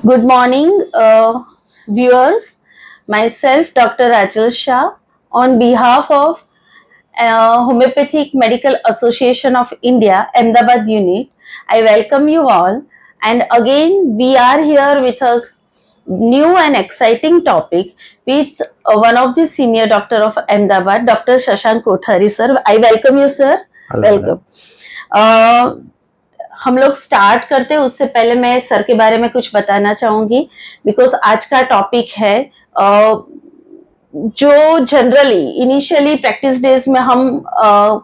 Good morning, viewers. Myself, Dr. Rachel Shah, on behalf of Homeopathic Medical Association of India, Ahmedabad unit, I welcome you all. And again, we are here with a new and exciting topic with one of the senior doctor of Ahmedabad, Dr. Shashank Kothari, sir. I welcome you, sir. Hello. Welcome. हम लोग start करते हैं उससे पहले मैं sir के बारे में कुछ बताना चाहूंगी बिकॉज आज का टॉपिक है जो जनरली इनिशियली प्रैक्टिस डेज में हम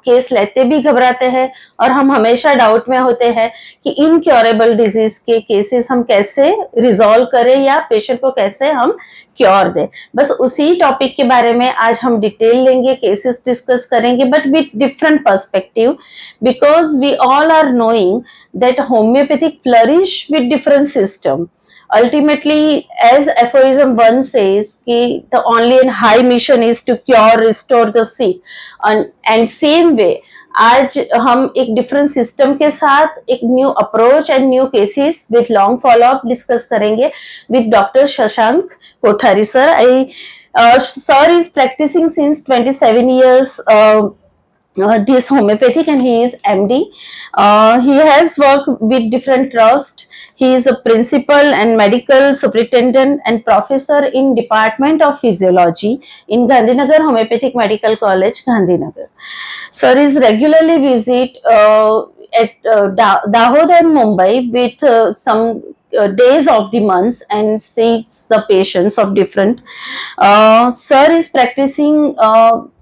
केस लेते भी घबराते हैं और हम हमेशा डाउट में होते हैं कि इनक्योरेबल डिजीज के केसेस हम कैसे रिजॉल्व करें या पेशेंट को कैसे हम क्योर दें। बस उसी टॉपिक के बारे में आज हम डिटेल लेंगे, केसेस डिस्कस करेंगे, but with different perspective because we all are knowing that homeopathic flourish with different system. Ultimately, as aphorism 1 says, the only and high mission is to cure, restore the sick. And same way, आज हम एक different system के साथ एक new approach and new cases with long follow up discuss करेंगे with doctor Shashank Kothari sir. Sir is practicing since 27 years this homeopathic and he is MD. He has worked with different trusts. He is a principal and medical superintendent and professor in Department of Physiology in Gandhinagar Homeopathic Medical College, Gandhinagar. Sir is regularly visit at Dahod and Mumbai with some days of the months and sees the patients of different. Sir is practicing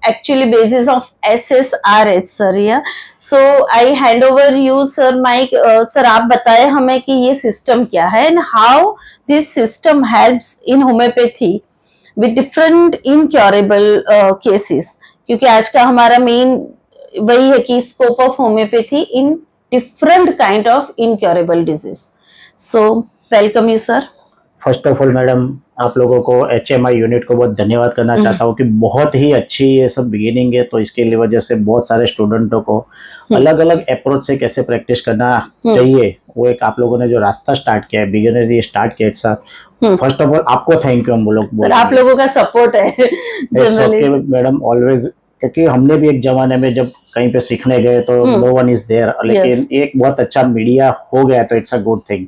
actually basis of SSRH, sir. Yeah. So I hand over you, sir. Mike, sir, आप बताएं हमें कि ये system क्या है and how this system helps in homeopathy with different incurable cases. क्योंकि आज का हमारा मेन वही है कि scope of homeopathy in different kind of incurable disease. So welcome you sir. First of all madam, आप लोगों को HMI यूनिट को बहुत धन्यवाद करना चाहता हूँ कि बहुत ही अच्छी ये सब बिगिनिंग है, तो इसके लिए वजह से बहुत सारे स्टूडेंटों को अलग अलग अप्रोच से कैसे प्रैक्टिस करना चाहिए वो एक आप लोगों ने जो रास्ता स्टार्ट किया है, बिगिनर ये स्टार्ट किया एक साथ। फर्स्ट ऑफ ऑल आपको थैंक यू। हम लोग आप लोगों का सपोर्ट है जनरली मैडम, ऑलवेज, क्योंकि हमने भी एक जमाने में जब कहीं पे सीखने गए तो नो वन इज देयर, लेकिन एक बहुत अच्छा मीडिया हो गया तो it's a good thing.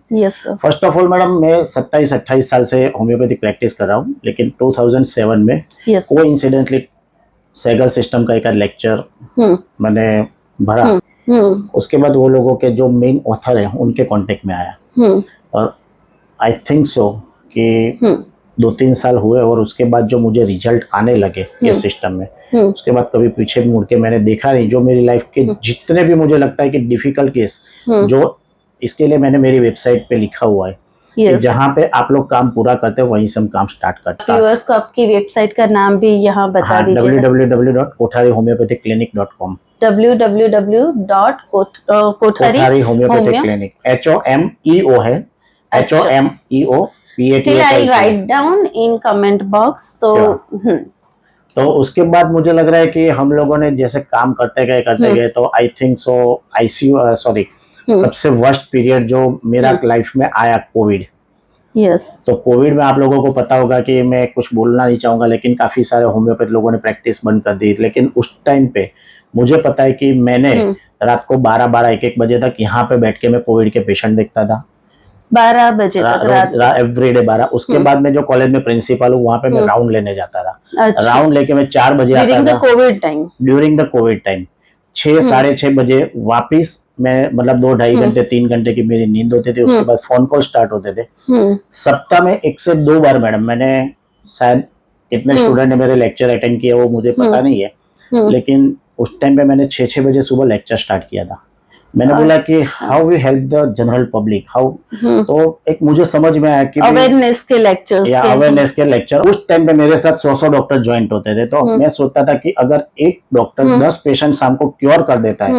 First of all madam, मैं 27-28 साल से होम्योपैथिक प्रैक्टिस कर रहा हूँ, लेकिन 2007 में कोइंसिडेंटली सैगल सिस्टम का एक लेक्चर मैंने भरा। उसके बाद वो लोगों के जो मेन ऑथर हैं उनके कांटेक्ट में आया और आई थिंक सो कि 2-3 साल हुए और उसके बाद जो मुझे रिजल्ट आने लगे ये सिस्टम में, उसके बाद कभी पीछे मुड़ के मैंने देखा नहीं। जो मेरी लाइफ के जितने भी मुझे लगता है कि डिफिकल्ट केस, जो इसके लिए मैंने मेरी वेबसाइट पे लिखा हुआ है कि जहाँ पे आप लोग काम पूरा करते हो वहीं से हम काम स्टार्ट करते हैं। व्यूअर्स को आपकी वेबसाइट का नाम भी यहाँ बता दीजिए। www.kotharihomeopathicclinic.com www.kotharihomeopathic HOMEO है, HOMEO। Still I write down in comment box। तो उसके बाद मुझे लग रहा है कि हम लोगों ने जैसे काम करते गए तो आई थिंक सो ICU सबसे वर्स्ट पीरियड जो मेरा लाइफ में आया, कोविड। तो कोविड में आप लोगों को पता होगा कि मैं कुछ बोलना नहीं चाहूंगा, लेकिन काफी सारे होम्योपैथ लोगों ने प्रैक्टिस बंद कर दी। लेकिन उस टाइम पे मुझे पता है कि मैंने रात को 12-1 बजे तक यहाँ पे बैठ के मैं कोविड के पेशेंट देखता था, 12 बजे तक एवरीडे 12। उसके बाद में जो कॉलेज में प्रिंसिपल हूँ वहाँ पे मैं राउंड लेने जाता था। राउंड लेके मैं 4 बजे आता था ड्यूरिंग द कोविड टाइम। 6-6:30 बजे वापिस मैं, मतलब 2-2.5 घंटे 3 घंटे की मेरी नींद होती थी। उसके बाद फोन कॉल स्टार्ट होते थे। सप्ताह में 1 से 2 बार मैडम, मैंने शायद कितने स्टूडेंट ने मेरे लेक्चर अटेंड किया वो मुझे पता नहीं है, लेकिन उस टाइम पे मैंने 6 बजे सुबह लेक्चर स्टार्ट किया था। मैंने बोला कि how we help the general public, how. तो एक मुझे समझ में आया कि अवेयरनेस के लेक्चर उस टाइम पे मेरे साथ 100 डॉक्टर ज्वाइंट होते थे। तो मैं सोचता था कि अगर एक डॉक्टर 10 पेशेंट शाम को क्योर कर देता है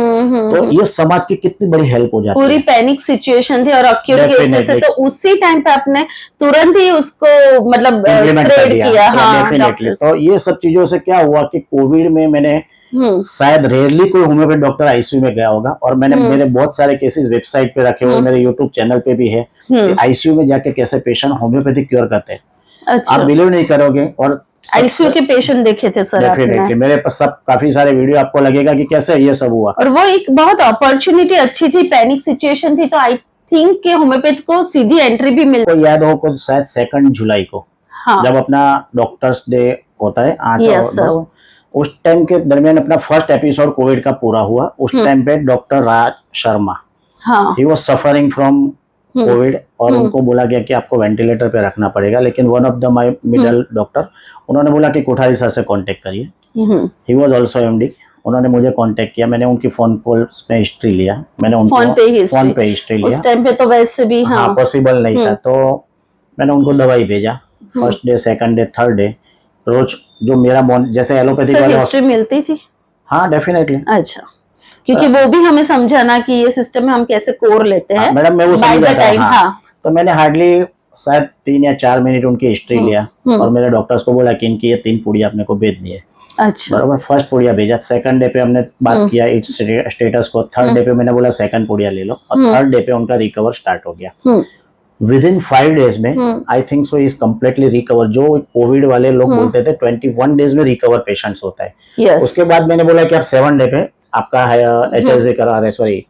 तो ये समाज की कितनी बड़ी हेल्प हो जाती है। पूरी पैनिक सिचुएशन थी और अक्यूट केसेस है, तो उसी टाइम पे आपने तुरंत ही उसको मतलब स्प्रेड किया। डेफिनेटली। तो ये सब चीजों से क्या हुआ कि कोविड में मैंने शायद रेयरली कोई होम्योपैथ डॉक्टर आईसीयू में गया होगा, और मैंने मेरे बहुत सारे केसेस वेबसाइट पे रखे हुए, मेरे यूट्यूब चैनल पे भी है, आईसीयू में जाके कैसे पेशेंट होम्योपैथिक क्योर करते हैं। अच्छा। आप बिलीव नहीं करोगे, और आईसीयू के पेशेंट देखे थे सर आपने? मेरे पास सब काफी सारे वीडियो, आपको लगेगा कि कैसे ये सब हुआ। और वो एक बहुत अपॉर्चुनिटी अच्छी थी, पैनिक सिचुएशन थी, तो आई थिंक के होम्योपैथ को सीधी एंट्री भी मिल, को याद हो कुछ शायद 2 जुलाई को, हाँ। जब अपना डॉक्टर्स डे होता है 8 उस टाइम के दरमियान अपना फर्स्ट एपिसोड कोविड का पूरा हुआ। उस टाइम पे doctor Raj Sharma, he was suffering from Covid, और उनको बोला गया कि आपको वेंटिलेटर पे रखना पड़ेगा, लेकिन one of the my middle doctor, उन्होंने बोला कि कोठारी सर से कांटेक्ट करिए। ही वाज आल्सो एमडी, उन्होंने मुझे कांटेक्ट किया, मैंने उनकी फोन कॉल्स में हिस्ट्री लिया, मैंने उनको फोन पे हिस्ट्री लिया। उस टाइम पे तो वैसे भी हाँ पॉसिबल नहीं था, तो मैंने उनको दवाई भेजा। First day, second day, third day, रोज जो मेरा जैसे एलोपैथिक वाला हिस्ट्री मिलती थी। हाँ डेफिनेटली। अच्छा, क्योंकि वो भी हमें समझाना कि ये सिस्टम में हम कैसे कोर लेते हैं। मैडम मैं वो समझ टाइम, हाँ। तो मैंने हार्डली शायद 3 या 4 मिनट उनकी हिस्ट्री लिया, और मेरे डॉक्टर्स को बोला कि इनकी ये 3 पुड़िया अपने को भेज दिए। अच्छा, बराबर। फर्स्ट पुड़िया भेजा, सेकंड डे पे हमने बात किया इट्स स्टेटस को, थर्ड डे पे मैंने बोला सेकंड पुड़िया ले लो, और थर्ड डे पे उनका रिकवर स्टार्ट हो गया। विद इन 5 डेज में I think so is completely recover. जो कोविड वाले लोग बोलते थे 21 डेज में रिकवर पेशेंट्स होता है। उसके बाद मैंने बोला कि आप 7 डे पे आपका HSG करा रहे, सॉरी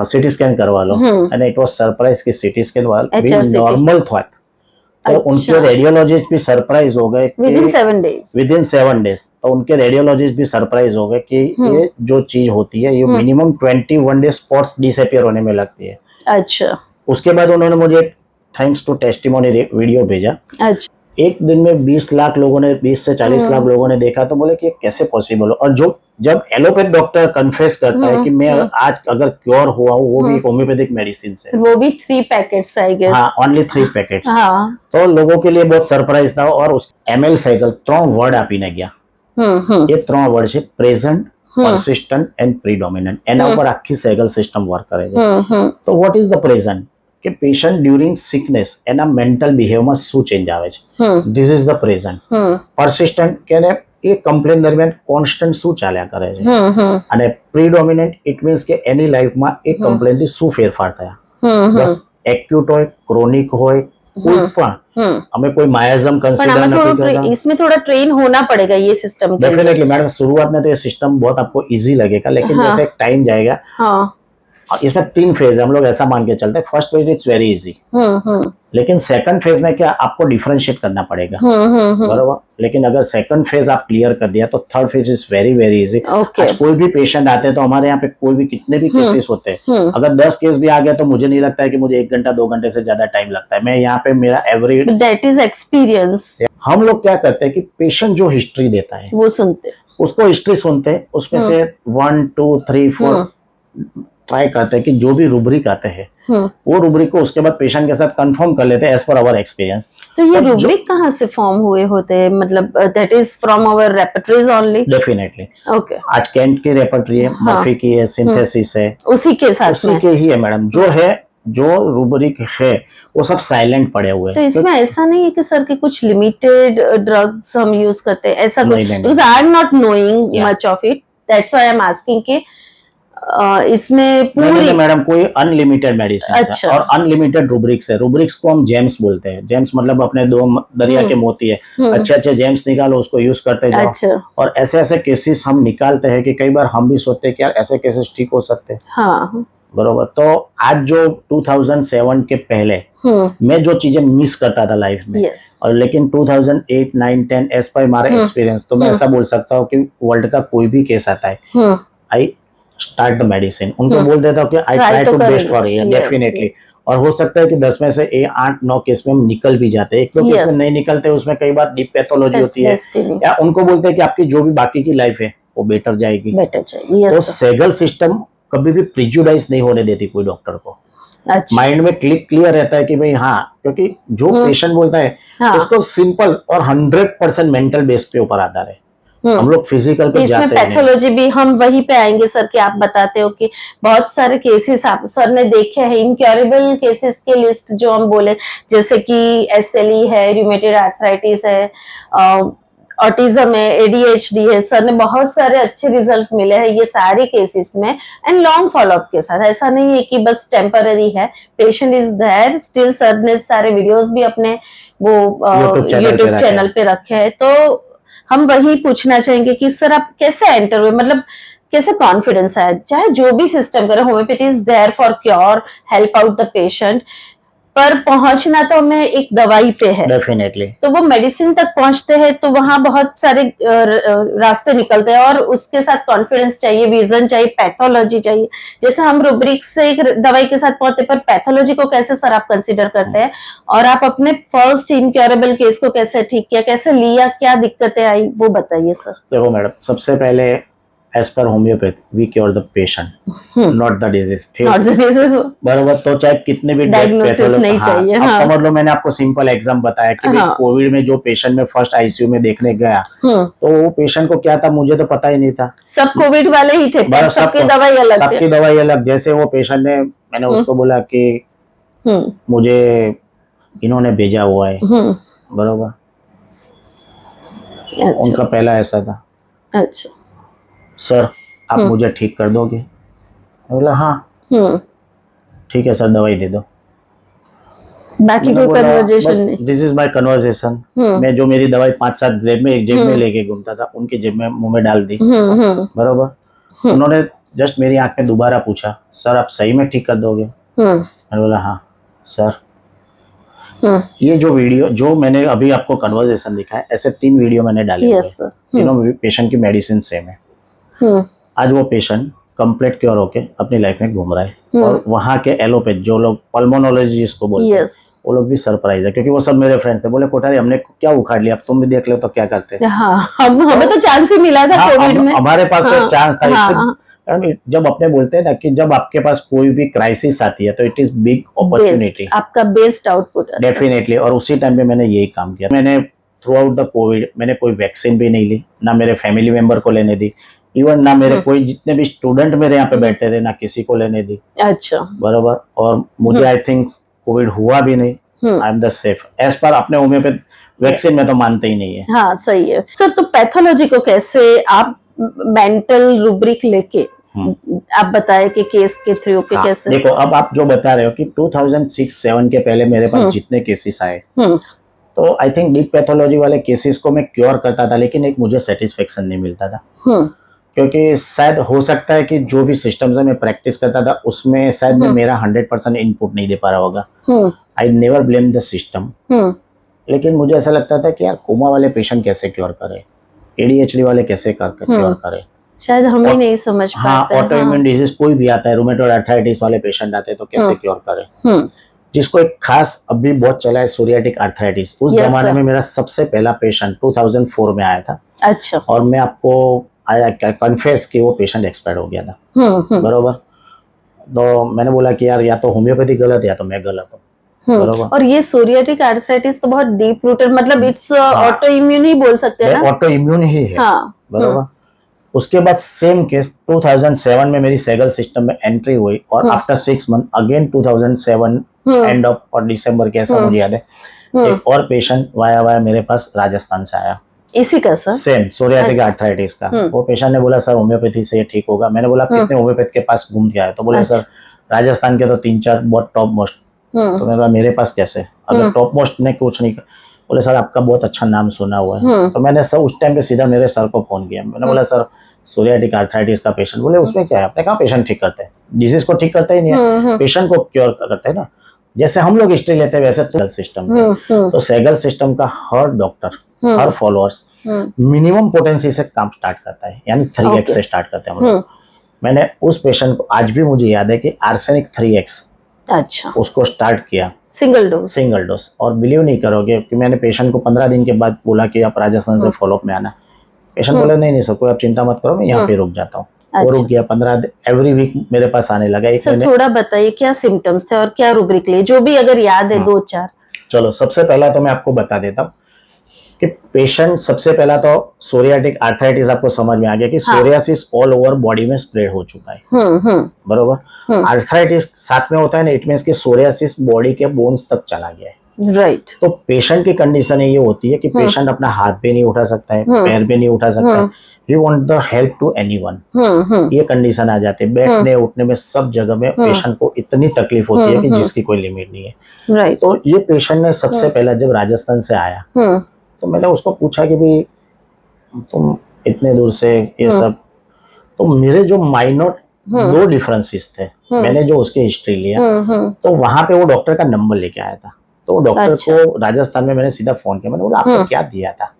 सिटी स्कैन करवा लो, एंड इट वाज सरप्राइज कि सिटी स्कैन वाला भी नॉर्मल था। तो उनके रेडियोलॉजिस्ट भी सरप्राइज हो गए विद इन 7 डेज। तो उनके रेडियोलॉजिस्ट भी सरप्राइज हो गए कि ये जो चीज होती है ये मिनिमम 21 डेज स्पॉट्स डिसअपीयर होने में लगती है। अच्छा। उसके बाद उन्होंने मुझे थैंक्स टू टेस्टिमोनी वीडियो भेजा। अच्छा। एक दिन में 20 लाख लोगों ने, 20 से 40 लाख लोगों ने देखा, तो बोले कि कैसे पॉसिबल हो। और जो जब एलोपैथ डॉक्टर कन्फेस करता है कि मैं आज अगर क्योर हुआ हूँ, वो भी होम्योपैथिक मेडिसिन से, वो भी 3 पैकेट्स आई गेस। हाँ, ओनली 3 पैकेट्स। हाँ। तो लोगों के लिए बहुत सरप्राइज था। और उस ML साइकिल 3 वर्ड आपीने गया। ये 3 वर्ड છે પ્રેઝન્ટ, persistent and predominant, એના ઉપર આખી સાયકલ સિસ્ટમ વર્ક કરે છે। તો વોટ ઇઝ ધ પ્રેઝન્ટ, કે પેશન્ટ ડ્યુરિંગ સિકનેસ એના મેન્ટલ બિહેવિયરમાં શું ચેન્જ આવે છે, this is the present. Persistent કે એ કમ્પ્લેન દરમિયાન કોન્સ્ટન્ટ શું ચાલ્યા કરે છે, અને પ્રીડોમિનન્ટ ઇટ મીન્સ કે એની લાઈફમાં એ કમ્પ્લેનથી શું ફેરફાર થયા। બસ એક્યુટ હોય, ક્રોનિક હોય, कोई पण हमें कोई मायाजम कंसीडर नहीं करता। इसमें थोड़ा ट्रेन होना पड़ेगा ये सिस्टम। डेफिनेटली मैडम, शुरुआत में तो ये सिस्टम बहुत आपको इजी लगेगा, लेकिन जैसे एक टाइम जाएगा। इसमें 3 फेज है, हम लोग ऐसा मान के चलते हैं। First phase it's very easy, लेकिन सेकंड फेज में क्या आपको डिफरेंशिएट करना पड़ेगा, बराबर। लेकिन अगर सेकंड फेज आप क्लियर कर दिया तो third phase is very very easy. आज कोई भी पेशेंट आते हैं तो हमारे यहाँ पे कोई भी कितने भी केसेस होते हैं, अगर 10 केस भी आ गया तो मुझे नहीं लगता है कि मुझे 1 घंटा 2 घंटे से ज्यादा टाइम लगता है। मैं यहाँ पे मेरा एवरी दैट इज एक्सपीरियंस। हम लोग क्या करते हैं कि पेशेंट जो हिस्ट्री देता है वो सुनते, उसको हिस्ट्री सुनते हैं, उसमें से 1 2 3 4 ट्राई करते हैं कि जो भी रूब्रिक आते हैं वो रूब्रिक को उसके बाद पेशेंट के साथ कंफर्म कर लेते हैं एज पर आवर एक्सपीरियंस। तो ये रूब्रिक कहाँ से फॉर्म हुए होते हैं, मतलब that is from our repertories only? Definitely. Okay. आज कैंट की रेपर्टरी है, मर्फी की है, सिंथेसिस है, उसी के साथ उसी के ही है मैडम। जो है जो रूब्रिक है वो सब साइलेंट पड़े हुए हैं। तो इसमें ऐसा नहीं है कि सर के कुछ लिमिटेड ड्रग्स हम यूज करते हैं, ऐसा कुछ? Because I am not knowing much of it, that's why I am asking कि इसमें पूरी मैडम कोई अनलिमिटेड मेडिसिन है और अनलिमिटेड रूब्रिक्स है। रूब्रिक्स को हम जेम्स बोलते हैं। जेम्स मतलब अपने 2 दरिया के मोती है, अच्छे अच्छे जेम्स निकालो, उसको यूज करते जाओ। अच्छा। और ऐसे ऐसे केसेस हम निकालते हैं कि कई बार हम भी सोचते हैं कि यार ऐसे केसेस ठीक हो सकते हैं। हाँ। बरोबर। तो आज जो 2007 के पहले मैं जो चीजें मिस करता था लाइफ में, और लेकिन 2008 9 10 एज पर हमारा एक्सपीरियंस, तो मैं ऐसा बोल सकता हूँ कि वर्ल्ड का कोई भी केस आता है, आई स्टार्ट द मेडिसिन, उनको बोल देता हूँ कि I try to best for you definitely. और हो सकता है कि 10 में से 8 9 केस में हम निकल भी जाते हैं। एक तो केस में नहीं निकलते, उसमें कई बार डीप पैथोलॉजी होती है, या उनको बोलते हैं कि आपकी जो भी बाकी की लाइफ है वो बेटर जाएगी। तो सेगल सिस्टम कभी भी प्रिजुडाइज नहीं होने देती कोई डॉक्टर को। अच्छा। माइंड में क्लियर रहता है कि भाई हाँ, क्योंकि जो पेशेंट बोलता है उसको सिंपल और 100% मेंटल बेस पे ऊपर आधार है। हम लोग फिजिकल पे जाते हैं। पैथोलॉजी भी हम वहीं पे आएंगे सर कि आप बताते हो कि बहुत सारे केसेस आप सर ने देखे हैं, इनक्योरेबल केसेस की लिस्ट जो हम बोले, जैसे कि SLE है, रूमेटॉइड आर्थराइटिस है, ऑटिज्म है, एडीएचडी है, सर ने बहुत सारे अच्छे रिजल्ट मिले हैं ये सारे केसेस में, एंड लॉन्ग फॉलोअप के साथ। ऐसा नहीं है कि बस टेम्पररी है, patient is there still. Sir ने सारे वीडियोस भी अपने वो यूट्यूब चैनल पे रखे हैं। तो हम वही पूछना चाहेंगे कि सर आप कैसे एंटर हुए, मतलब कैसे कॉन्फिडेंस आया, चाहे जो भी सिस्टम करे, homeopathy is there for cure, help out the patient, पर पहुंचना तो हमें एक दवाई पे है डेफिनेटली। तो वो मेडिसिन तक पहुंचते हैं तो वहां बहुत सारे रास्ते निकलते हैं, और उसके साथ कॉन्फिडेंस चाहिए, विजन चाहिए, पैथोलॉजी चाहिए। जैसे हम रूब्रिक से एक दवाई के साथ पहुंचते, पर पैथोलॉजी को कैसे सर आप कंसीडर करते हैं, और आप अपने फर्स्ट इनक्योरेबल केस को कैसे ठीक किया, कैसे लिया, क्या दिक्कतें आई, वो बताइए सर। देखो मैडम, सबसे पहले as per homeopath we cure the patient, not the disease. बराबर, तो चाहे कितने भी डायग्नोसिस नहीं चाहिए। हाँ। समझ लो, मैंने आपको सिंपल एग्जाम बताया कि कोविड में जो पेशेंट में फर्स्ट आईसीयू में देखने गया, तो वो पेशेंट को क्या था मुझे तो पता ही नहीं था। सब कोविड वाले ही थे, सबकी दवाई अलग, सबकी दवाई अलग। जैसे वो पेशेंट ने, मैंने उसको बोला कि मुझे इन्होंने भेजा हुआ है, बराबर। उनका पहला ऐसा था, अच्छा सर आप मुझे ठीक कर दोगे? बोला हाँ ठीक है सर, दवाई दे दो। बाकी कोई कन्वर्सेशन नहीं, दिस इज माय कन्वर्सेशन। मैं जो मेरी दवाई 5-7 जेब में लेके घूमता था, उनकी जेब में मुंह में डाल दी, बरोबर। उन्होंने जस्ट मेरी आंख में दोबारा पूछा, सर आप सही में ठीक कर दोगे? मैंने बोला हाँ सर। ये जो वीडियो जो मैंने अभी आपको कन्वर्सेशन दिखाया, ऐसे 3 वीडियो मैंने डाले हुए हैं, तीनों पेशेंट की मेडिसिन सेम है। आज वो पेशेंट कंप्लीट क्योर होके अपनी लाइफ में घूम रहा है, और वहाँ के एलोपैथ जो लोग पल्मोनोलॉजी जिसको बोलते हैं, वो लोग भी सरप्राइज है, क्योंकि वो सब मेरे फ्रेंड्स थे। बोले कोठारी हमने क्या उखाड़ लिया, अब तुम भी देख लो तो क्या करते। हमें तो चांस ही मिला था कोविड में, हमारे पास तो चांस था। जब अपने बोलते हैं ना कि जब आपके पास कोई भी क्राइसिस आती है तो इट इज बिग अपॉर्चुनिटी, आपका बेस्ट आउटपुट। डेफिनेटली। और उसी टाइम पे मैंने यही काम किया। मैंने थ्रू आउट द कोविड मैंने कोई वैक्सीन भी नहीं ली, ना मेरे फैमिली मेंबर को लेने दी, इवन ना मेरे कोई जितने भी स्टूडेंट मेरे यहाँ पे बैठते थे ना किसी को लेने दी। अच्छा, बराबर। और मुझे आई थिंक कोविड हुआ भी नहीं। I am the safe as per अपने होम्योपैथ वैक्सीन में तो मानते ही नहीं है। हाँ सही है सर। तो पैथोलॉजी को कैसे आप मेंटल रूब्रिक लेके आप बताए कि केस के थ्रू के कैसे? देखो, अब आप जो बता रहे हो कि 2006-7 के पहले मेरे पास जितने केसेस आए, तो आई थिंक डीप पैथोलॉजी वाले केसेस को मैं क्योर करता था, लेकिन एक मुझे सेटिस्फेक्शन नहीं मिलता था। क्योंकि शायद हो सकता है कि जो भी सिस्टम से मैं प्रैक्टिस करता था उसमें शायद मैं मेरा 100% इनपुट नहीं दे पा रहा होगा। I never blame the system. लेकिन मुझे ऐसा लगता था कि यार कोमा वाले पेशेंट कैसे क्योर करे, एडीएचडी वाले कैसे क्योर करे, शायद हम ही नहीं समझ पाते। हाँ, ऑटो इम्यून डिजीज कोई भी आता है, रूमेटॉइड आर्थराइटिस वाले पेशेंट आते हैं तो कैसे क्योर करे। जिसको एक खास अभी बहुत चला है सोरियाटिक आर्थराइटिस। उस जमाने में मेरा सबसे पहला पेशेंट 2004 में आया था। अच्छा। और मैं आपको आया कन्फेस कि वो पेशेंट एक्सपायर हो गया था, बरोबर। तो मैंने बोला कि यार या तो होम्योपैथी गलत है या तो मैं गलत हूँ, बरोबर। और ये सोरियाटिक आर्थराइटिस तो बहुत डीप रूटेड, मतलब इट्स ऑटो इम्यून ही बोल सकते हैं ना? ऑटो इम्यून ही है, बरोबर। उसके बाद सेम केस 2007 में मेरी सेगल सिस्टम में एंट्री हुई, और after 6 month again 2007 end of और दिसंबर के, ऐसा मुझे याद है, एक और पेशेंट वाया मेरे पास राजस्थान से आया, इसी का सर, सेम सोरियाटिक आर्थराइटिस का। वो पेशेंट ने बोला सर होम्योपैथी से ये ठीक होगा। मैंने बोला कितने होम्योपैथ के पास घूम के आए? तो बोले सर राजस्थान के तो 3-4 बहुत टॉप मोस्ट। तो मैंने बोला मेरे पास कैसे, अगर टॉप मोस्ट ने कुछ नहीं। बोले सर आपका बहुत अच्छा नाम सुना हुआ है। तो मैंने सर उस टाइम पे सीधा मेरे सर को फोन किया। मैंने बोला सर सोरियाटिक आर्थराइटिस का पेशेंट। बोले उसमें क्या है? आपने कहा पेशेंट ठीक करते हैं, डिजीज को ठीक करते ही नहीं है, पेशेंट को क्योर करते हैं ना। जैसे हम लोग हिस्ट्री लेते हैं वैसे तो सिस्टम तो सेगल सिस्टम का हर डॉक्टर, हर फॉलोअर्स मिनिमम पोटेंसी से काम स्टार्ट करता है, यानी 3x से स्टार्ट करते हैं हम लोग। मैंने उस पेशेंट को आज भी मुझे याद है कि आर्सेनिक 3x, अच्छा, उसको स्टार्ट किया सिंगल डोज। और बिलीव नहीं करोगे कि मैंने पेशेंट को 15 दिन के बाद बोला कि आप राजस्थान से फॉलोअप में आना। पेशेंट बोला नहीं सर कोई आप चिंता मत करो, मैं यहाँ पे रुक जाता हूँ। वो रुक गया। 15 दिन एवरी वीक मेरे पास आने लगा। एक सर थोड़ा बताइए क्या सिम्टम्स थे और क्या रूब्रिक लिए, जो भी अगर याद है 2-4। चलो सबसे पहला तो मैं आपको बता देता हूँ कि पेशेंट, सबसे पहला तो सोरियाटिक आर्थराइटिस आपको समझ में आ गया कि सोरियासिस ऑल ओवर बॉडी में स्प्रेड हो चुका है, बरोबर। आर्थराइटिस साथ में होता है ना, इट मींस कि सोरियासिस बॉडी के बोन्स तक चला गया है, राइट। तो पेशेंट की कंडीशन ये होती है कि पेशेंट अपना हाथ भी नहीं उठा सकता है, पैर भी नहीं उठा सकता है, he want the help to anyone, ये कंडीशन आ जाती है। बैठने उठने में सब जगह में पेशेंट को इतनी तकलीफ होती है कि जिसकी कोई लिमिट नहीं है। राइट। तो ये पेशेंट ने सबसे पहला जब राजस्थान से आया तो मैंने उसको पूछा कि भाई तुम इतने दूर से ये सब, तो मेरे जो माइनर 2 डिफरेंसेस थे, मैंने जो उसकी हिस्ट्री लिया तो वहां पे वो डॉक्टर का नंबर लेके आया था। तो वो डॉक्टर को राजस्थान में मैंने सीधा फोन किया, मैंने बोला आपको क्या दिया था?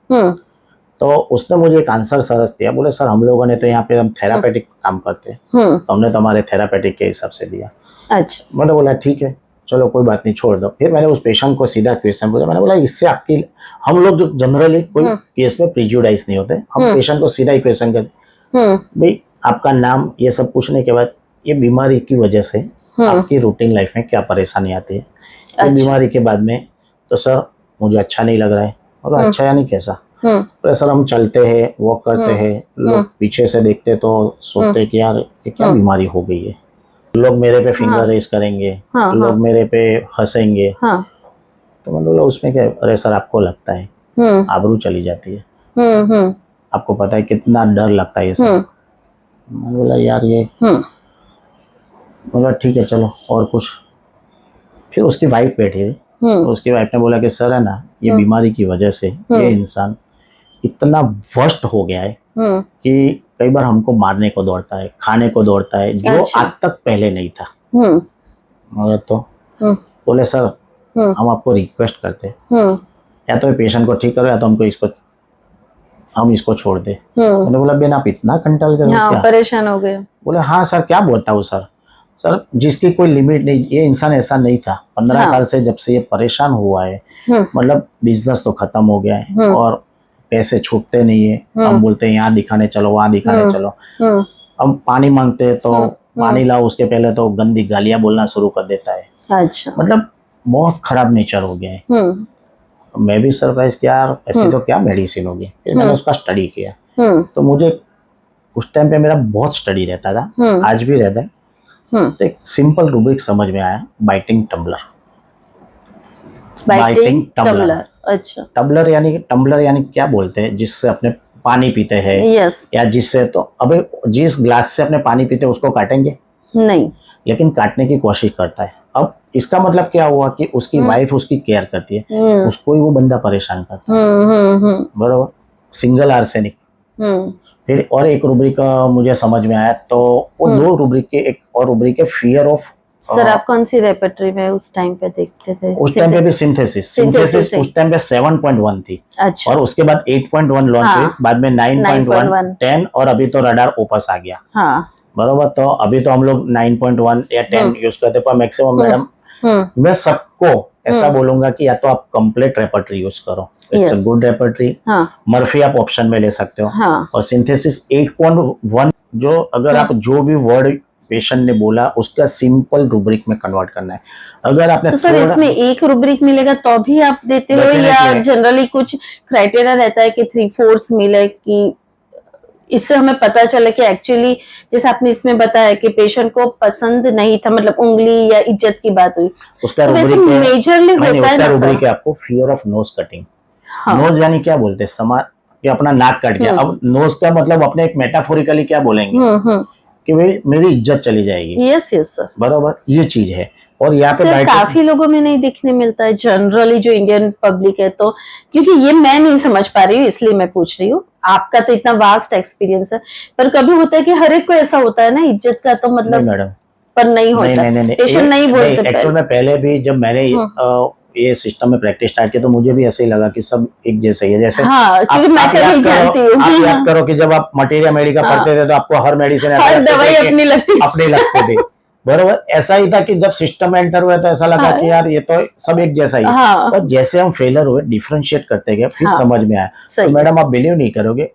तो उसने मुझे एक आंसर सरस दिया, बोले सर हम लोगों ने तो यहाँ पे हम थेरापेटिक काम करते हैं, तो हमने तो हमारे थेरापेटिक के हिसाब से दिया। अच्छा। मैंने बोला ठीक है चलो कोई बात नहीं छोड़ दो। फिर मैंने उस पेशेंट को सीधा क्वेश्चन पूछा, मैंने बोला इससे आपकी, हम लोग जो जनरली कोई केस में प्रिजुडाइज नहीं होते, हम पेशेंट को सीधा ही क्वेश्चन करते भाई आपका नाम, ये सब पूछने के बाद ये बीमारी की वजह से आपकी रूटीन लाइफ में क्या परेशानी आती है? अच्छा। बीमारी के बाद में तो सर मुझे अच्छा नहीं लग रहा है। और अच्छा यानी कैसा? तो सर हम चलते हैं, वॉक करते हैं, लोग पीछे से देखते तो सोचते कि यार ये क्या बीमारी हो गई है, लोग मेरे पे फिंगर रेस करेंगे, लोग मेरे पे हंसेंगे। तो मैंने बोला उसमें क्या? अरे सर आपको लगता है आबरू चली जाती है, आपको पता है कितना डर लगता है ये सब। मैंने बोला यार ये, बोला ठीक है चलो और कुछ। फिर उसकी वाइफ बैठी थी, तो उसकी वाइफ ने बोला कि सर है ना ये बीमारी की वजह से ये इंसान इतना वर्स्ट हो गया है कि कई बार हमको मारने को दौड़ता है, खाने को दौड़ता है, जो आज तक पहले नहीं था। तो बोले सर हम आपको रिक्वेस्ट करते हैं या तो पेशेंट को ठीक करो या तो हम इसको छोड़ दे। मैंने बोला बेन आप इतना कंट्रोल करो क्या? परेशान हो गए? बोले हाँ सर क्या बोलता हूँ सर, सर जिसकी कोई लिमिट नहीं, ये इंसान ऐसा नहीं था। 15 साल से जब से ये परेशान हुआ है, मतलब बिजनेस तो खत्म हो गया है और पैसे छूटते नहीं है। हम बोलते हैं यहाँ दिखाने चलो, वहाँ दिखाने चलो, अब पानी मांगते हैं तो पानी लाओ, उसके पहले तो गंदी गालियां बोलना शुरू कर देता है। अच्छा। मतलब बहुत खराब नेचर हो गया है। मैं भी सरप्राइज किया यार ऐसी तो क्या मेडिसिन होगी। फिर मैंने उसका स्टडी किया, तो मुझे उस टाइम पे मेरा बहुत स्टडी रहता था, आज भी रहता है। तो एक सिंपल रूब्रिक समझ में आया, बाइटिंग टम्बलर। Biting tumbler. अच्छा। टम्बलर यानी क्या बोलते हैं? जिससे अपने पानी पीते हैं या जिससे, तो अबे जिस ग्लास से अपने पानी पीते हैं उसको काटेंगे नहीं, लेकिन काटने की कोशिश करता है। अब इसका मतलब क्या हुआ कि उसकी वाइफ उसकी केयर करती है, उसको ही वो बंदा परेशान करता है। बराबर। Single arsenic. फिर और एक रूब्रिक मुझे समझ में आया, तो वो 2 रूब्रिक के, एक और रूब्रिक है फियर ऑफ। सर आप कौन सी रेपर्टरी में उस टाइम पे देखते थे? उस टाइम पे भी सिंथेसिस उस टाइम पे 7.1 थी। अच्छा। और उसके बाद 8.1 लॉन्च हुई, बाद में 9.1, 10 और अभी तो रडार ओपस आ गया। हाँ। बरोबर। तो अभी तो हम लोग 9.1 या 10 यूज करते, पर मैक्सिमम मैडम मैं सबको ऐसा बोलूंगा कि या तो आप कंप्लीट रेपर्टरी यूज करो, it's a good repertory. Murphy आप ऑप्शन में ले सकते हो। और सिंथेसिस 8.1 जो अगर आप जो भी वर्ड पेशेंट ने बोला उसका सिंपल रूब्रिक में कन्वर्ट करना है। अगर आपने तो सर इसमें एक रूब्रिक मिलेगा तो भी आप देते हो या जनरली कुछ क्राइटेरिया रहता है कि 3/4 मिले, कि इससे हमें पता चले कि एक्चुअली जैसे आपने इसमें बताया कि पेशेंट को पसंद नहीं था, मतलब उंगली या इज्जत की बात हुई, उसका तो रूब्रिक मेजरली होता है ना रूब्रिक है आपको fear of nose cutting. Nose यानी क्या बोलते हैं? समाज कि अपना नाक कट गया। अब नोज का मतलब अपने एक मेटाफोरिकली क्या बोलेंगे कि भाई मेरी इज्जत चली जाएगी। Yes sir. बराबर, ये चीज है। और यहाँ पे काफी लोगों में नहीं दिखने मिलता है जनरली, जो इंडियन पब्लिक है। तो क्योंकि ये मैं नहीं समझ पा रही हूँ इसलिए मैं पूछ रही हूँ, आपका तो इतना वास्ट एक्सपीरियंस है। पर कभी होता है कि हर एक को ऐसा होता है ना इज्जत का, तो मतलब मैडम पर नहीं होता, पेशेंट नहीं बोलते। एक्चुअल में पहले भी जब मैंने ये सिस्टम में प्रैक्टिस स्टार्ट की तो मुझे भी ऐसे ही लगा कि सब एक जैसे ही है। जैसे आप याद करो कि जब आप मटेरिया मेडिका पढ़ते थे तो आपको हर मेडिसिन दवाई अपनी लगती थी। बरोबर। ऐसा ही था कि जब सिस्टम में एंटर हुआ तो ऐसा लगा कि यार ये तो सब एक जैसा ही है। और जैसे हम फेलर हुए, डिफरेंशिएट करते गए, फिर समझ में आया। तो मैडम आप बिलीव नहीं करोगे,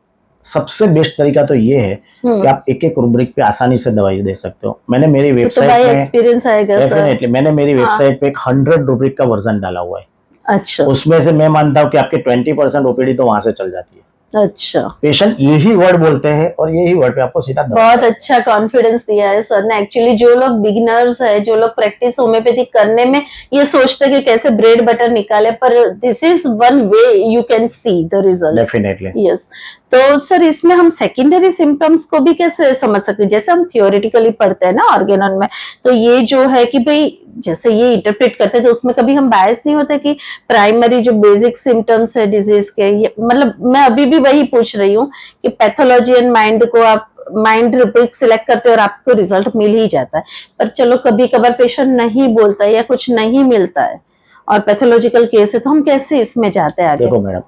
सबसे बेस्ट तरीका तो ये है कि आप एक एक रूब्रिक पे आसानी से दवाई दे सकते हो। मैंने मेरी वेबसाइट में एक्सपीरियंस आएगा डेफिनेटली, मैंने मेरी वेबसाइट पे एक 100 रूब्रिक का वर्जन डाला हुआ है। अच्छा। उसमें से मैं मानता हूँ कि आपके 20% ओपीडी तो वहां से चल जाती है। अच्छा, पेशेंट यही वर्ड बोलते हैं और यही वर्ड पे आपको सीधा बहुत अच्छा कॉन्फिडेंस दिया है सर ने। एक्चुअली जो लोग बिगिनर्स है, जो लोग प्रैक्टिस होम्योपैथिक करने में ये सोचते हैं कि कैसे ब्रेड बटर निकाले, पर this is one way you can see the result. Definitely. Yes, तो सर इसमें हम सेकेंडरी सिम्टम्स को भी कैसे समझ सकते हैं? जैसे हम थियोरेटिकली पढ़ते हैं ना ऑर्गेनॉन में, तो ये जो है कि भाई जैसे ये इंटरप्रेट करते हैं, तो उसमें कभी हम बायस नहीं होते कि प्राइमरी जो बेसिक सिम्टम्स है डिजीज के, मतलब मैं अभी भी वही पूछ रही हूँ कि पैथोलॉजी एंड माइंड को आप माइंड रुब्रिक सिलेक्ट करते हो और आपको रिजल्ट मिल ही जाता है, पर चलो कभी कभार पेशेंट नहीं बोलता है या कुछ नहीं मिलता है और पैथोलॉजिकल केस है, तो हम कैसे इसमें जाते हैं आगे? देखो मैडम,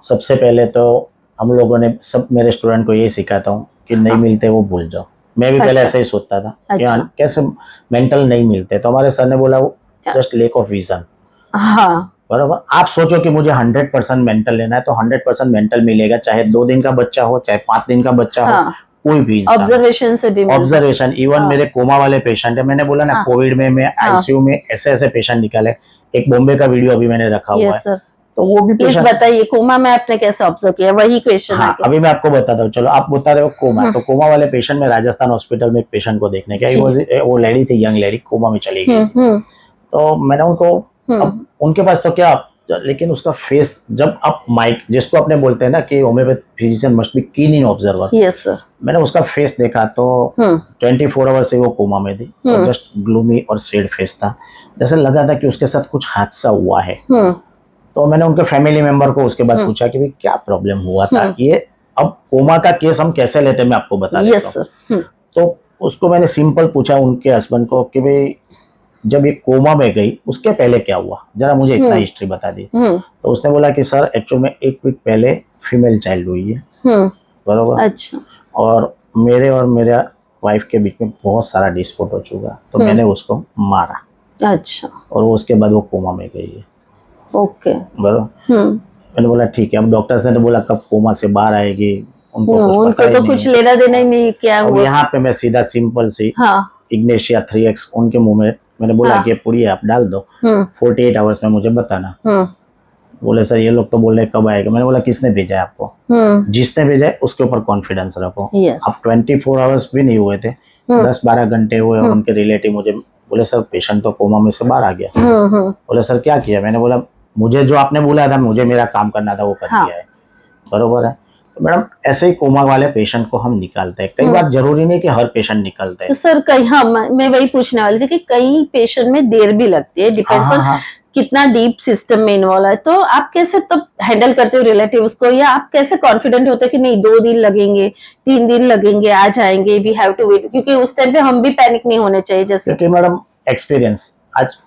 सबसे पहले तो हम लोगों ने सब मेरे स्टूडेंट को यही सिखाता हूँ कि नहीं मिलते वो भूल जाओ। मैं भी पहले ऐसे ही सोचता था कि कैसे मेंटल नहीं मिलते, तो हमारे सर ने बोला वो जस्ट लैक ऑफ विजन। हाँ बराबर। आप सोचो कि मुझे 100% मेंटल लेना है तो 100% मेंटल मिलेगा, चाहे 2 दिन का बच्चा हो, चाहे 5 दिन का बच्चा हो, कोई भी ऑब्जर्वेशन से भी ऑब्जर्वेशन। इवन मेरे कोमा वाले पेशेंट है, मैंने बोला ना कोविड में मैं आईसीयू में ऐसे ऐसे पेशेंट निकाले। एक बॉम्बे का वीडियो अभी मैंने रखा हुआ है, तो वो भी प्लीज बताइए कोमा में आपने कैसे ऑब्जर्व किया, वही क्वेश्चन है। अभी मैं आपको बताता हूँ। चलो आप बता रहे हो कोमा, तो कोमा वाले पेशेंट में राजस्थान हॉस्पिटल में एक पेशेंट को देखने गया। वो लेडी थी, यंग लेडी, कोमा में चली गई। तो मैंने उनको, अब उनके पास तो क्या, लेकिन उसका फेस, जब आप माइक जिसको अपने बोलते हैं ना कि होम्योपैथ फिजिशियन मस्ट बी कीन इन ऑब्जर्वर, यस सर, मैंने उसका फेस देखा तो 24 आवर से वो कोमा में थी और जस्ट ग्लूमी और सैड फेस था, जैसे लगा था कि उसके साथ कुछ हादसा हुआ है। तो मैंने उनके फैमिली मेंबर को उसके बाद पूछा कि भाई क्या प्रॉब्लम हुआ था ये। अब कोमा का केस हम कैसे लेते हैं मैं आपको बता देता हूँ। तो उसको मैंने सिंपल पूछा उनके हस्बैंड को कि भाई जब ये कोमा में गई उसके पहले क्या हुआ, जरा मुझे इतना हिस्ट्री बता दी। तो उसने बोला कि सर एक्चुअल में 1 वीक पहले फीमेल चाइल्ड हुई है, बराबर। अच्छा। और मेरे और मेरा वाइफ के बीच में बहुत सारा डिस्प्यूट हो चुका, तो मैंने उसको मारा। अच्छा। और उसके बाद वो कोमा में गई है। ओके, बराबर। मैंने बोला ठीक है। अब डॉक्टर्स ने तो बोला कब कोमा से बाहर आएगी, उनको तो कुछ लेना देना ही नहीं क्या हुआ। यहाँ पे मैं सीधा सिंपल सी इग्नेशिया 3x उनके मुंह में मैंने बोला कि पुड़ी आप डाल दो, 48 आवर्स में मुझे बताना। बोले सर ये लोग तो बोल रहे कब आएगा। मैंने बोला किसने भेजा है आपको? जिसने भेजा है उसके ऊपर कॉन्फिडेंस रखो। अब 24 आवर्स भी नहीं हुए थे, 10-12 घंटे हुए और उनके रिलेटिव मुझे बोले सर पेशेंट तो कोमा में से बाहर आ गया। बोले सर क्या किया? मैंने बोला मुझे जो आपने बोला था, मुझे मेरा काम करना था वो कर दिया है, बरोबर है। तो मैडम ऐसे ही कोमा वाले पेशेंट को हम निकालते हैं। कई बार जरूरी नहीं कि हर पेशेंट निकालते हैं। तो सर कई, हाँ मैं वही पूछने वाली थी कि कई पेशेंट में देर भी लगती है, डिपेंड्स ऑन कितना डीप सिस्टम में इन्वॉल्व है। तो आप कैसे तब हैंडल करते हो रिलेटिव्स को, या आप कैसे कॉन्फिडेंट होते हो कि नहीं 2 दिन लगेंगे, 3 दिन लगेंगे, आ जाएंगे, वी हैव टू वेट? क्योंकि उस टाइम पे हम भी पैनिक नहीं होने चाहिए। जैसे क्योंकि मैडम एक्सपीरियंस, आज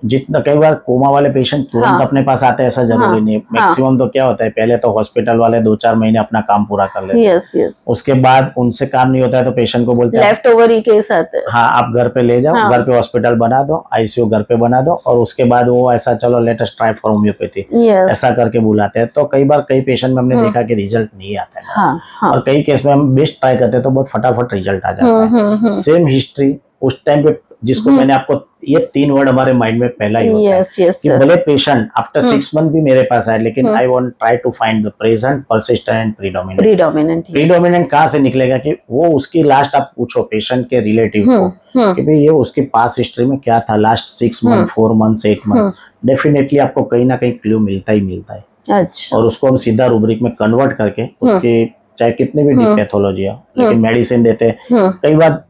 जितना कई बार कोमा वाले पेशेंट तुरंत अपने पास आते हैं ऐसा जरूरी नहीं है। मैक्सिमम तो क्या होता है, पहले तो हॉस्पिटल वाले 2-4 महीने अपना काम पूरा कर लेते हैं। उसके बाद उनसे काम नहीं होता है तो पेशेंट को बोलते हैं लेफ्ट ओवर ही केस आते हैं। हाँ आप घर पे ले जाओ, घर पे हॉस्पिटल बना दो, आईसीयू घर पे बना दो, और उसके बाद वो ऐसा चलो let us try for homeopathy ऐसा करके बुलाते हैं। तो कई बार कई पेशेंट में हमने देखा कि रिजल्ट नहीं आता है, और कई केस में हम बेस्ट ट्राई करते हैं तो बहुत फटाफट रिजल्ट आ जाता है। सेम हिस्ट्री उस टाइम पे जिसको मैंने आपको, ये 3 वर्ड हमारे माइंड में पहला ही होता है कि भले पेशेंट आफ्टर 6 मंथ भी मेरे पास आए, लेकिन I want try to find the present, persistent and predominant. Predominant कहाँ से निकलेगा कि वो उसकी लास्ट आप पूछो पेशेंट के रिलेटिव को कि भाई ये उसकी पास हिस्ट्री में क्या था last 6 month, 4 month, 8 month, definitely आपको कहीं ना कहीं क्लू मिलता ही मिलता है। अच्छा। और उसको हम सीधा रूब्रिक में कन्वर्ट करके उसकी चाहे कितनी भी डीप पैथोलॉजी हो, लेकिन मेडिसिन देते हैं। कई बार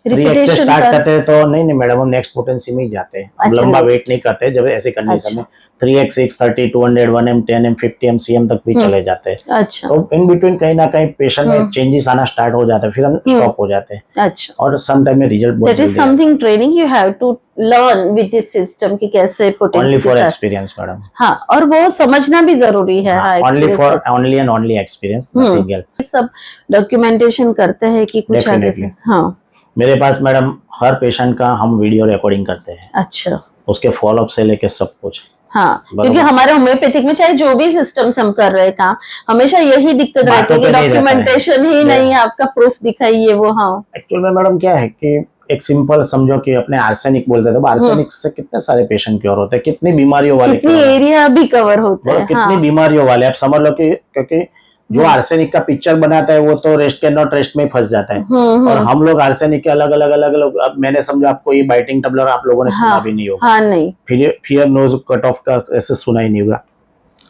3x से स्टार्ट करते हैं तो नहीं मैडम हम नेक्स्ट पोटेंसी में ही जाते हैं। हम लंबा वेट नहीं करते जब ऐसी कंडीशन में 3x, 6, 30, 200, 1m, 10m, 50m, cm तक भी चले जाते हैं। अच्छा। तो इन बिटवीन कहीं ना कहीं पेशेंट में चेंजेस आना स्टार्ट हो जाते हैं, फिर हम स्टॉप हो जाते हैं। अच्छा। और सम टाइम में रिजल्ट बहुत that is something training you have to learn with this system कि कैसे potency only for experience madam. हाँ, और वो समझना भी जरूरी है। Only and only experience, nothing else. सब डॉक्यूमेंटेशन करते हैं कि कुछ आगे से। हाँ, मेरे पास मैडम हर पेशेंट का हम वीडियो रिकॉर्डिंग करते हैं। अच्छा। उसके फॉलोअप से लेके सब कुछ। हाँ, क्योंकि हमारे होम्योपैथिक में चाहे जो भी सिस्टम हम कर रहे हैं काम, हमेशा यही दिक्कत रहती है कि डॉक्यूमेंटेशन ही नहीं है, आपका प्रूफ दिखाइए वो। हाँ, एक्चुअल में मैडम क्या है कि एक सिंपल समझो कि अपने आर्सेनिक बोलते थे, आर्सेनिक से कितने सारे पेशेंट क्योर होते हैं, कितनी बीमारियों वाले, कितनी एरिया भी कवर होते हैं, कितनी बीमारियों वाले आप समझ लो कि क्योंकि जो आर्सेनिक का पिक्चर बनाता है वो तो रेस्ट कैन नॉट रेस्ट में फंस जाता है, और हम लोग आर्सेनिक के अलग अलग अलग अलग, अब मैंने समझा आपको ये बाइटिंग टबलर आप लोगों ने सुना भी नहीं होगा। हाँ, नहीं। फियर नोज कट ऑफ का ऐसे सुना ही नहीं होगा।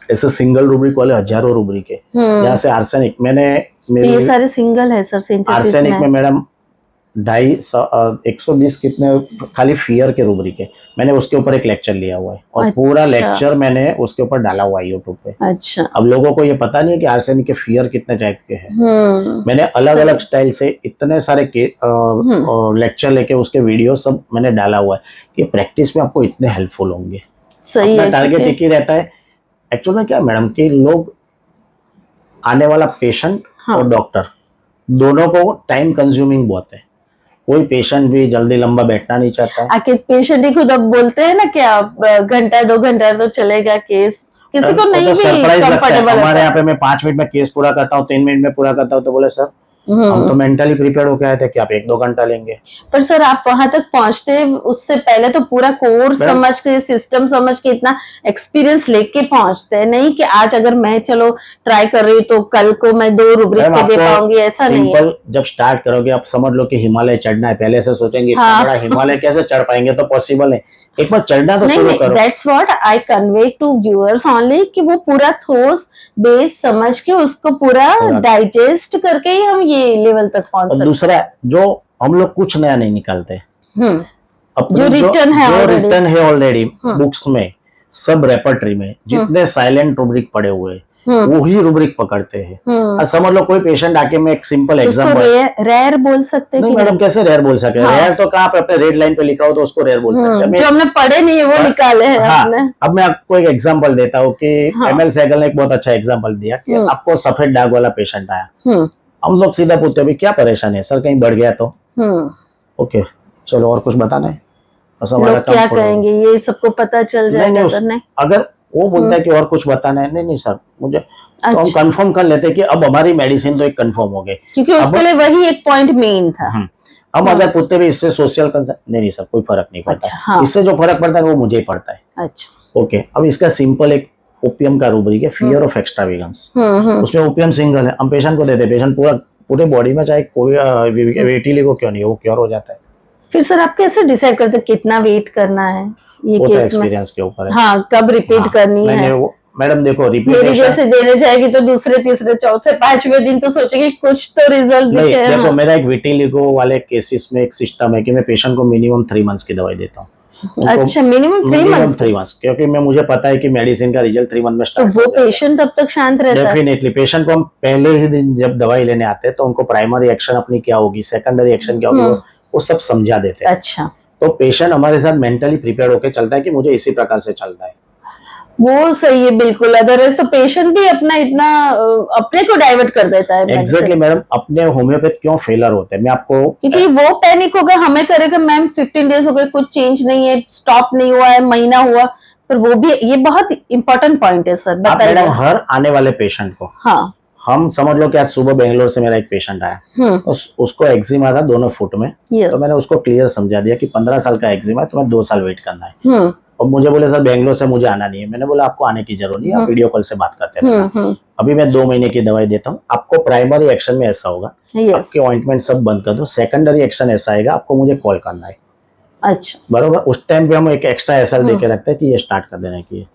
ऐसे सिंगल रूब्रिक वाले हजारों रूब्रिक है, यहाँ से आर्सेनिक मैंने ये सारे सिंगल है सर सिंथेसिस आर्सेनिक में मैडम 120 कितने खाली फियर के रूब्रिक है। मैंने उसके ऊपर एक लेक्चर लिया हुआ है और अच्छा। पूरा लेक्चर मैंने उसके ऊपर डाला हुआ है यूट्यूब पे। अच्छा। अब लोगों को ये पता नहीं है कि आर्सेनिक के फियर कितने टाइप के हैं। मैंने अलग अलग स्टाइल से इतने सारे लेक्चर लेके उसके वीडियो सब मैंने डाला हुआ है कि प्रैक्टिस में आपको इतने हेल्पफुल होंगे। सही है। टारगेट एक ही रहता है एक्चुअल में क्या मैडम कि लोग आने वाला पेशेंट और डॉक्टर दोनों को टाइम कंज्यूमिंग बहुत है। कोई पेशेंट भी जल्दी लंबा बैठना नहीं चाहता है। आखिर पेशेंट ही खुद अब बोलते हैं ना कि आप घंटा 2 घंटा तो चलेगा केस, किसी को नहीं भी कंफर्टेबल। हमारे यहाँ पे मैं 5 मिनट में केस पूरा करता हूँ, 3 मिनट में पूरा करता हूँ, तो बोले सर हम तो मेंटली प्रिपेयर होके आए थे कि आप 1-2 घंटा लेंगे। पर सर आप वहां तक पहुंचते उससे पहले तो पूरा कोर्स समझ के सिस्टम समझ के इतना एक्सपीरियंस लेके पहुंचते हैं, नहीं कि आज अगर मैं चलो ट्राई कर रही हूँ तो कल को मैं 2 रूब्रिक पे दे पाऊंगी, ऐसा नहीं है। जब स्टार्ट करोगे आप समझ लो कि हिमालय चढ़ना है, पहले से सोचेंगे इतना बड़ा हिमालय कैसे चढ़ पाएंगे, तो पॉसिबल है। एक बार चढ़ना तो शुरू करो। That's what I convey to viewers only कि वो पूरा ठोस बेस समझ के उसको पूरा डाइजेस्ट करके ही हम ये लेवल तक पहुंच सकते हैं। दूसरा जो हम लोग कुछ नया नहीं निकालते, जो रिटर्न है ऑलरेडी बुक्स में, सब रेपर्टरी में जितने साइलेंट रूब्रिक पड़े हुए वही रूब्रिक पकड़ते हैं। समझ लो कोई पेशेंट आके, मैं एक सिंपल एग्जांपल, रेयर बोल सकते नहीं मैडम, कैसे रेयर बोल सके? रेयर तो कहाँ पे अपने रेड लाइन पे लिखा हो तो उसको रेयर बोल सकते हैं। जो हमने पढ़े नहीं है वो निकाले हैं आपने। अब मैं आपको एक एग्जांपल देता हूँ कि एमएल सहगल ने एक बहुत अच्छा एग्जांपल दिया कि आपको सफेद दाग वाला पेशेंट आया, हम लोग सीधा पूछते हैं क्या परेशान है सर, कहीं बढ़ गया तो? ओके चलो और कुछ बताना है? लोग क्या कहेंगे, ये सबको पता चल जाएगा। नहीं अगर वो बोलता है कि और कुछ बताना है, नहीं सर मुझे, तो हम कंफर्म कर लेते हैं कि अब हमारी मेडिसिन तो एक कंफर्म हो गई, क्योंकि उसके लिए वही एक पॉइंट मेन था। हम अगर पूछते भी इससे सोशल कंसर्न, नहीं सर कोई फर्क नहीं पड़ता। इससे जो फर्क पड़ता है वो मुझे ही पड़ता है। अच्छा ओके, अब इसका सिंपल एक ओपियम का रूब्रिक है, फियर ऑफ एक्स्ट्रावेगेंस। उसमें ओपियम सिंगल है, हम पेशेंट को देते हैं, पेशेंट पूरे बॉडी में चाहे कोई वेटिलिगो क्यों नहीं, वो क्योर हो जाता है। फिर सर आप कैसे डिसाइड करते कितना वेट करना है? ये केस एक्सपीरियंस के ऊपर है। हाँ, कब रिपीट करनी है? मैडम देखो, रिपीट मेरी जैसे देने जाएगी तो दूसरे तीसरे चौथे 5वें दिन तो सोचेगी कुछ तो रिजल्ट दिखे। देखो मेरा एक विटिलिगो वाले केसेस में एक सिस्टम है कि मैं पेशेंट को मिनिमम 3 मंथ्स की दवाई देता हूँ। अच्छा, मिनिमम 3 मंथ्स, क्योंकि मुझे पता है कि मेडिसिन का रिजल्ट 3 मंथ में स्टार्ट। तो वो पेशेंट तब तक शांत रहता है? डेफिनेटली। पेशेंट को हम पहले ही दिन जब दवाई लेने आते हैं तो उनको प्राइमरी एक्शन अपनी क्या होगी, सेकेंडरी एक्शन क्या होगी, वो सब समझा देते हैं। अच्छा, तो पेशेंट हमारे साथ मेंटली प्रिपेयर होकर चलता है कि मुझे इसी प्रकार से चलना है। वो सही है बिल्कुल। अदरवाइज तो पेशेंट भी अपना इतना अपने को डाइवर्ट कर देता है। एग्जैक्टली मैडम, अपने होम्योपैथ क्यों फेलर होते हैं मैं आपको, क्योंकि वो पैनिक होगा, हमें करेगा मैम 15 डेज हो गए कुछ चेंज नहीं है, स्टॉप नहीं हुआ है, महीना हुआ। पर वो भी, ये बहुत इंपॉर्टेंट पॉइंट है सर, बताइए। हर आने वाले पेशेंट को, हाँ, हम समझ लो कि आज सुबह बेंगलोर से मेरा एक पेशेंट आया, उसको एक्जिमा था दोनों फुट में। तो मैंने उसको क्लियर समझा दिया कि 15 साल का एक्जिमा है, तुम्हें 2 साल वेट करना है। और मुझे बोले सर बेंगलोर से मुझे आना नहीं है। मैंने बोला आपको आने की जरूरत नहीं, आप वीडियो कॉल से बात करते हैं। अभी मैं 2 महीने की दवाई देता हूँ, आपको प्राइमरी एक्शन में ऐसा होगा, आपके ऑइंटमेंट सब बंद कर दो, सेकेंडरी एक्शन ऐसा आएगा, आपको मुझे कॉल करना है। अच्छा, बरोबर। उस टाइम पे हम एक एक्स्ट्रा एसएल देके रखते हैं कि ये स्टार्ट कर देने की,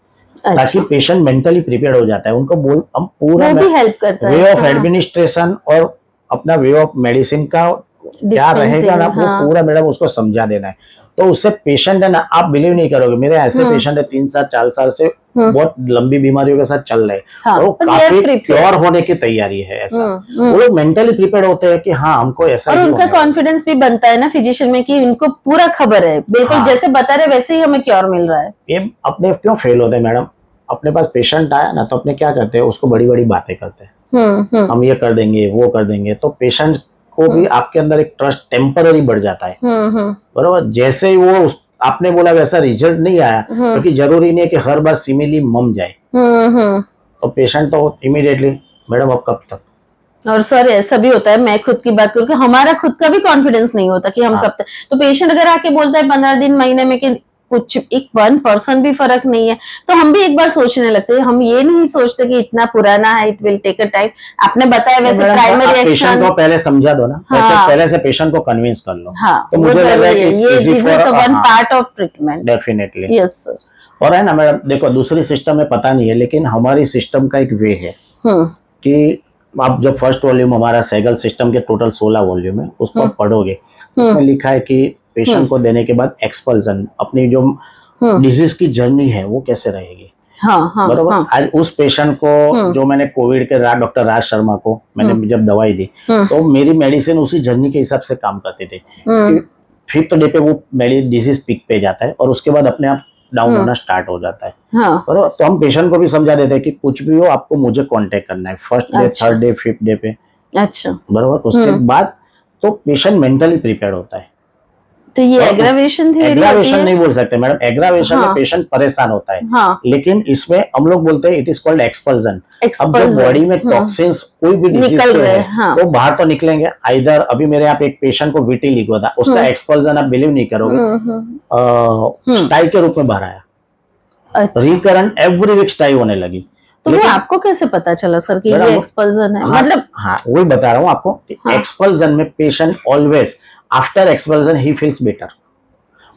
ताकि पेशेंट मेंटली प्रिपेयर हो जाता है। उनको हम पूरा भी हेल्प करता है, वे ऑफ एडमिनिस्ट्रेशन और अपना वे ऑफ मेडिसिन का क्या रहेगा ना, वो पूरा मैडम उसको समझा देना है। तो उससे पेशेंट है ना, आप बिलीव नहीं करोगे, मेरे ऐसे पेशेंट है 3 साल 4 साल से बहुत लंबी बीमारियों के साथ चल रहे हैं, और काफी क्योर होने की तैयारी है। ऐसा वो लोग मेंटली प्रिपेयर होते हैं कि हाँ हमको ऐसा, और उनका कॉन्फिडेंस भी बनता है ना फिजिशियन में कि इनको पूरा खबर है, बिल्कुल जैसे बता रहे वैसे ही हमें क्योर मिल रहा है। ये अपने क्यों फेल होते हैं मैडम? अपने पास पेशेंट आया ना तो अपने क्या करते हैं, उसको बड़ी बड़ी बातें करते हैं, हम ये कर देंगे वो कर देंगे, तो पेशेंट को भी आपके अंदर एक ट्रस्ट टेम्पररी बढ़ जाता है। बरोबर। जैसे ही वो आपने बोला वैसा रिजल्ट नहीं आया, क्योंकि जरूरी नहीं है कि हर बार सिमिली मम जाए, तो पेशेंट तो इमीडिएटली मैडम अब कब तक। और सर ऐसा भी होता है, मैं खुद की बात करूँ कि हमारा खुद का भी कॉन्फिडेंस नहीं होता कि हम कब तक, तो पेशेंट अगर आके बोलता है 15 दिन महीने में कि कुछ एक 1% भी फर्क नहीं है, तो हम भी एक बार सोचने लगते हैं। हम ये नहीं सोचते कि इतना पुराना है, it will take a time. आपने बताया वैसे प्राइमरी पेशेंट को पहले समझा दो ना, हाँ, पहले से पेशेंट को कन्विंस कर लो। हाँ, तो मुझे लग रहा है कि ये this is one part of treatment. Definitely, yes sir. और है ना मैडम, देखो दूसरी सिस्टम में पता नहीं है, लेकिन हमारी सिस्टम का एक वे है कि आप जब फर्स्ट वॉल्यूम हमारा सैगल सिस्टम के टोटल 16 वॉल्यूम है, उसको आप पढ़ोगे, उसमें लिखा है कि पेशेंट को देने के बाद एक्सपल्सन, अपनी जो डिजीज की जर्नी है वो कैसे रहेगी। बरोबर। आज उस पेशेंट को जो मैंने कोविड के डॉक्टर राज शर्मा को मैंने जब दवाई दी, तो मेरी मेडिसिन उसी जर्नी के हिसाब से काम करती थी। 5th डे पे वो डिजीज पीक पे जाता है और उसके बाद अपने आप डाउन होना स्टार्ट हो जाता है। बरोबर। तो हम पेशेंट को भी समझा देते हैं कि कुछ भी हो आपको मुझे कांटेक्ट करना है, first day, third day, 5th day पे। अच्छा। बरोबर। उसके बाद तो पेशेंट मेंटली प्रिपेयर होता है। तो ये एग्रावेशन थ्योरी एग्रावेशन नहीं बोल सकते मैडम, एग्रावेशन में पेशेंट परेशान होता है, लेकिन इसमें हम लोग बोलते हैं इट इज कॉल्ड एक्सपल्सन। अब जब बॉडी में टॉक्सिन्स कोई भी डिजीज के हैं तो बाहर तो निकलेंगे। आइदर अभी मेरे यहाँ पे एक पेशेंट को विटिलिगो था, उसका एक्सपल्सन आप बिलीव नहीं करोगे स्टाई के रूप में बाहर आया। रिकरेंट एवरी वीक स्टाई होने लगी। तो वो आपको कैसे पता चला सर कि ये एक्सपल्सन है? मतलब हाँ, वही बता रहा हूँ आपको। एक्सपल्सन में patient always after expulsion he feels better.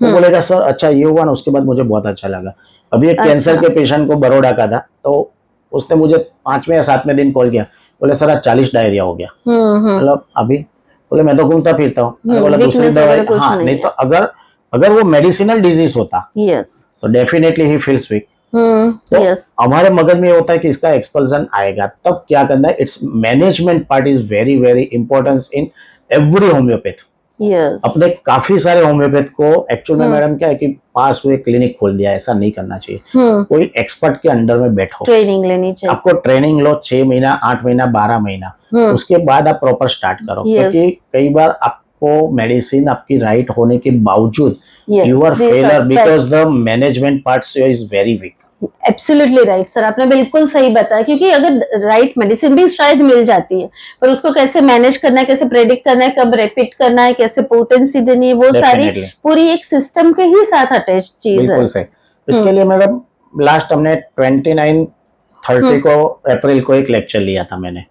वो बोलेगा सर अच्छा ये हुआ ना, उसके बाद मुझे बहुत अच्छा लगा। अभी एक कैंसर के पेशेंट को बड़ौदा का था, तो उसने मुझे 5वें या 7वें दिन कॉल किया, बोले सर आज 40 डायरिया हो गया। मतलब अभी बोले मैं तो घूमता फिरता हूँ। बोला दूसरी दवाई, हाँ नहीं तो अगर वो मेडिसिनल डिजीज होता तो डेफिनेटली ही फील्स वीक। तो हमारे मगज में होता है कि इसका एक्सपल्सन आएगा, तब क्या करना है। It's management part is very very important in every homeopath. अपने काफी सारे होम्योपैथ को एक्चुअल में मैडम क्या है कि पास हुए क्लिनिक खोल दिया, ऐसा नहीं करना चाहिए। कोई एक्सपर्ट के अंडर में बैठो, ट्रेनिंग लेनी चाहिए। आपको ट्रेनिंग लो 6 महीना, 8 महीना, 12 महीना, उसके बाद आप प्रॉपर स्टार्ट करो। क्योंकि कई बार आपको मेडिसिन आपकी राइट होने के बावजूद you are failure because the management part is very weak. Absolutely right sir, आपने बिल्कुल सही बताया। क्योंकि अगर राइट मेडिसिन भी शायद मिल जाती है, पर उसको कैसे मैनेज करना है, कैसे प्रेडिक्ट करना है, कब रिपीट करना है, कैसे पोटेंसी देनी है, वो सारी पूरी एक सिस्टम के ही साथ अटैच चीज है। बिल्कुल सही। इसके लिए मैडम लास्ट हमने 29-30 को अप्रैल को एक लेक्चर लिया था मैंने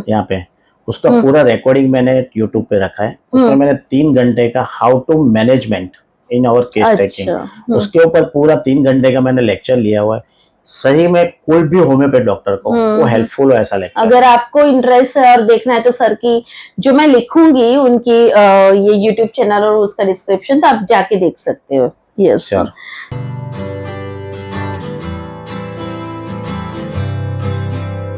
यहाँ पे। उसका पूरा रिकॉर्डिंग मैंने यूट्यूब पे रखा है। उसमें मैंने 3 घंटे का how to management in our case taking, उसके ऊपर पूरा 3 घंटे का मैंने लेक्चर लिया हुआ है। सही में कोई भी होम्योपैथ डॉक्टर को वो हेल्पफुल हो ऐसा लेक्चर। अगर आपको इंटरेस्ट है और देखना है तो सर की जो मैं लिखूंगी उनकी ये यूट्यूब चैनल और उसका डिस्क्रिप्शन, तो आप जाके देख सकते हो। Yes sir.